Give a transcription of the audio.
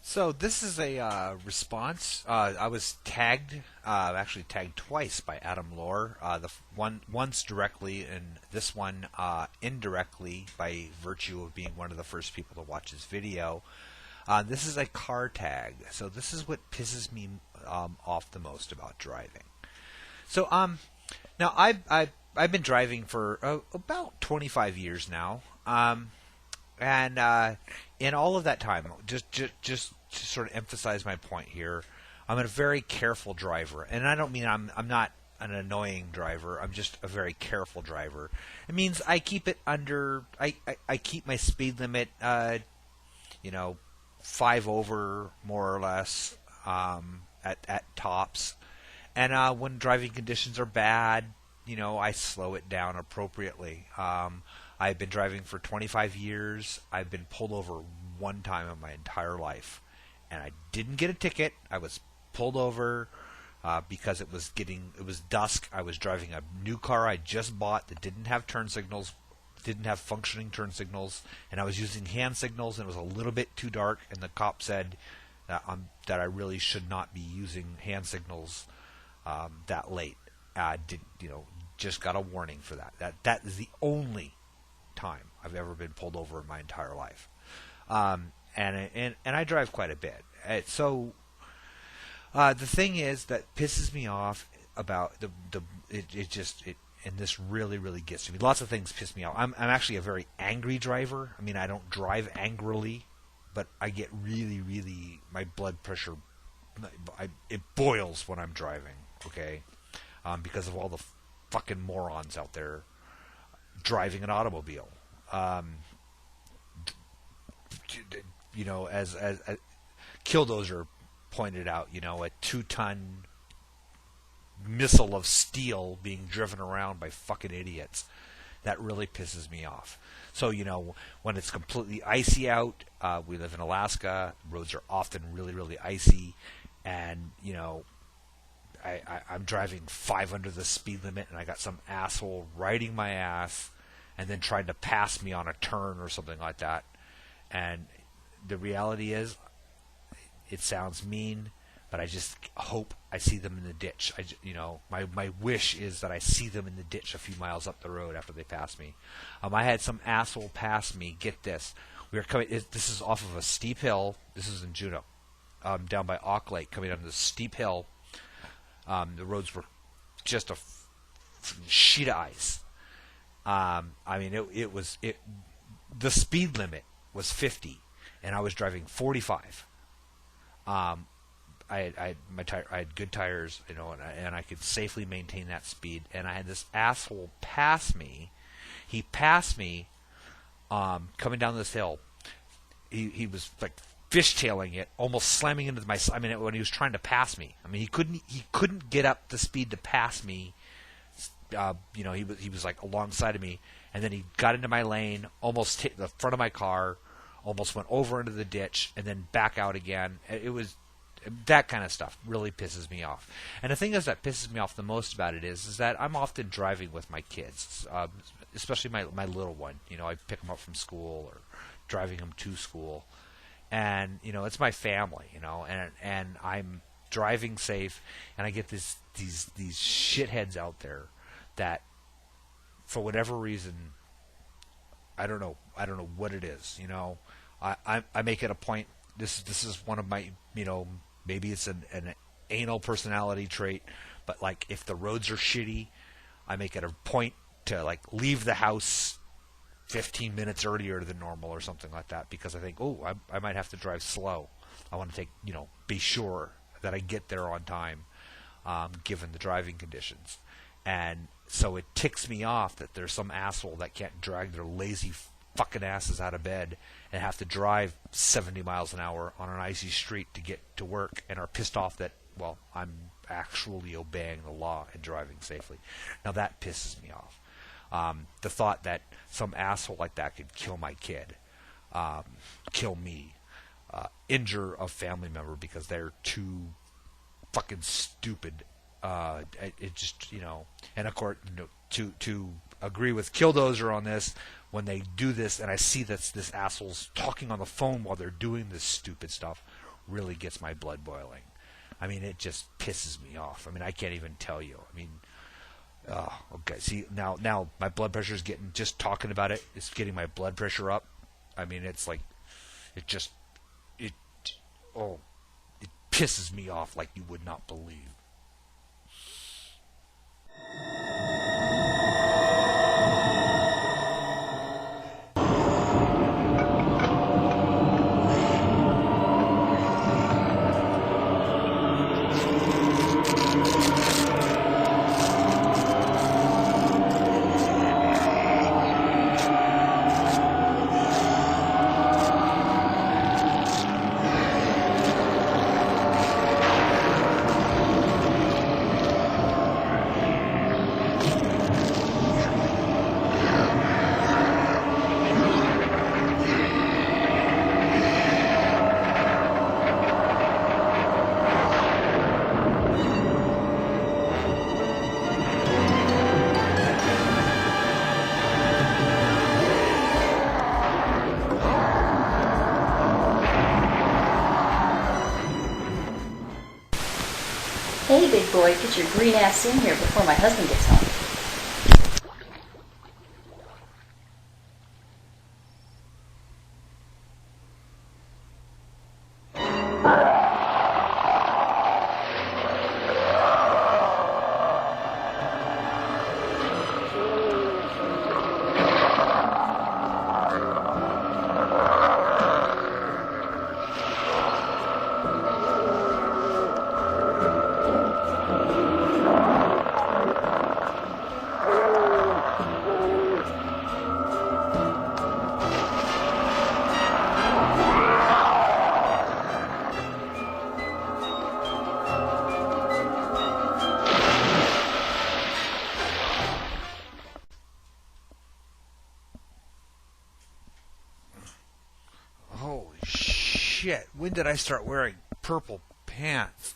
So this is a response. I was tagged, actually tagged twice by Adamlore. Once directly, and this one indirectly by virtue of being one of the first people to watch his video. This is a Cartag. So this is what pisses me off the most about driving. So now I've been driving for about 25 years now. And in all of that time, just to sort of emphasize my point here, I'm a very careful driver, and I don't mean I'm not an annoying driver. I'm just a very careful driver. It means I keep it under. I keep my speed limit, 5 over more or less, at tops. And when driving conditions are bad, I slow it down appropriately. I've been driving for 25 years. I've been pulled over one time in my entire life, and I didn't get a ticket. I was pulled over because it was dusk. I was driving a new car I just bought that didn't have turn signals, didn't have functioning turn signals, and I was using hand signals, and it was a little bit too dark. And the cop said that I really should not be using hand signals that late. Just got a warning for that. That is the only time I've ever been pulled over in my entire life, and I drive quite a bit. So the thing is that pisses me off about and this really gets to me. Lots of things piss me off. I'm actually a very angry driver. I mean, I don't drive angrily, but I get really my blood pressure. It boils when I'm driving. Okay, because of all the fucking morons out there driving an automobile. As Killdozer pointed out, a 2-ton missile of steel being driven around by fucking idiots. That really pisses me off. So, when it's completely icy out, we live in Alaska, roads are often really icy, and, I'm driving 5 under the speed limit, and I got some asshole riding my ass and then trying to pass me on a turn or something like that. And the reality is, it sounds mean, but I just hope I see them in the ditch. My wish is that I see them in the ditch a few miles up the road after they pass me. I had some asshole pass me. Get this. We were coming. This is off of a steep hill. This is in Juneau, down by Auk Lake, coming down this steep hill. The roads were just a sheet of ice. The speed limit was 50, and I was driving 45. I had good tires, and I could safely maintain that speed. And I had this asshole pass me. He passed me, coming down this hill. He was like fishtailing it, almost slamming into my. When he was trying to pass me, he couldn't get up the speed to pass me. He was like alongside of me, and then he got into my lane, almost hit the front of my car, almost went over into the ditch, and then back out again. It was that kind of stuff really pisses me off. And the thing is that pisses me off the most about it is that I'm often driving with my kids, especially my little one. I pick them up from school or driving them to school. And it's my family, and I'm driving safe, and I get these shitheads out there that, for whatever reason, I don't know what it is. I make it a point. This is one of my, maybe it's an anal personality trait, but like if the roads are shitty, I make it a point to like leave the house 15 minutes earlier than normal or something like that, because I think, I might have to drive slow. I want to be sure that I get there on time, given the driving conditions. And so it ticks me off that there's some asshole that can't drag their lazy fucking asses out of bed and have to drive 70 miles an hour on an icy street to get to work, and are pissed off that, I'm actually obeying the law and driving safely. Now that pisses me off. The thought that some asshole like that could kill my kid, kill me, injure a family member because they're too fucking stupid. It just, and of course, to agree with Killdozer on this, when they do this, and I see that this asshole's talking on the phone while they're doing this stupid stuff, really gets my blood boiling. I mean, it just pisses me off. I mean, I can't even tell you. I mean, oh, okay. See, now my blood pressure is getting, just talking about it, it's getting my blood pressure up. I mean, it's like, it just, it, oh, it pisses me off like you would not believe. Hey, big boy, get your green ass in here before my husband gets home. Holy shit, when did I start wearing purple pants?